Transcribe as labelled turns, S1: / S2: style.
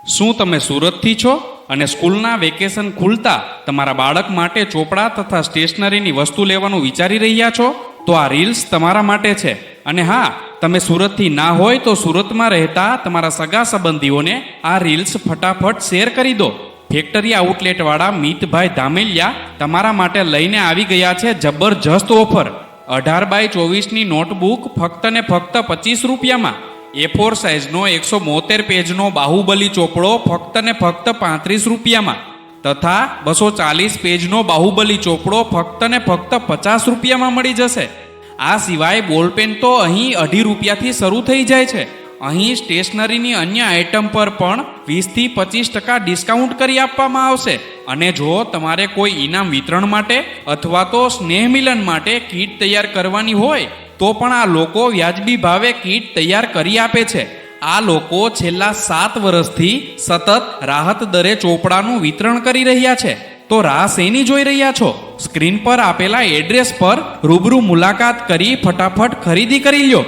S1: શું તમે સુરતથી છો અને સ્કૂલના વેકેશન ખુલતા તમારા બાળક માટે ચોપડા તથા સ્ટેશનરીની વસ્તુ લેવાનું વિચારી રહ્યા છો? તો આ રીલ્સ તમારા માટે છે. અને હા, તમે સુરતથી ના હોય તો સુરતમાં રહેતા તમારા સગા સંબંધીઓને આ રીલ્સ ફટાફટ શેર કરી દો. ફેક્ટરી આઉટલેટવાળા મિતભાઈ ધામેલિયા તમારા માટે લઈને આવી ગયા છે જબરજસ્ત ઓફર. 18x24ની નોટબુક ફક્ત ને ફક્ત 25 રૂપિયામાં. A4 સાઇઝનો 172 પેજનો બાહુબલી ચોપડો ફક્ત ને ફક્ત 35 રૂપિયામાં તથા 240 પેજનો બાહુબલી ચોપડો ફક્ત ને ફક્ત 50 રૂપિયામાં મળી જશે. આ સિવાય બોલપેન તો અહીં 2.5 રૂપિયાથી શરૂ થઈ જાય છે. અહીં સ્ટેશનરીની અન્ય આઇટમ પર પણ 20થી 25% ડિસ્કાઉન્ટ કરી આપવામાં આવશે. અને જો તમારે કોઈ ઇનામ વિતરણ માટે અથવા તો સ્નેહ મિલન માટે કીટ તૈયાર કરવાની હોય તો પણ આ લોકો વ્યાજબી ભાવે કીટ તૈયાર કરી આપે છે. આ લોકો છેલ્લા 7 વર્ષથી સતત રાહત દરે ચોપડાનું વિતરણ કરી રહ્યા છે. તો રાહ શેની જોઈ રહ્યા છો? સ્ક્રીન પર આપેલા એડ્રેસ પર રૂબરૂ મુલાકાત કરી ફટાફટ ખરીદી કરી લો.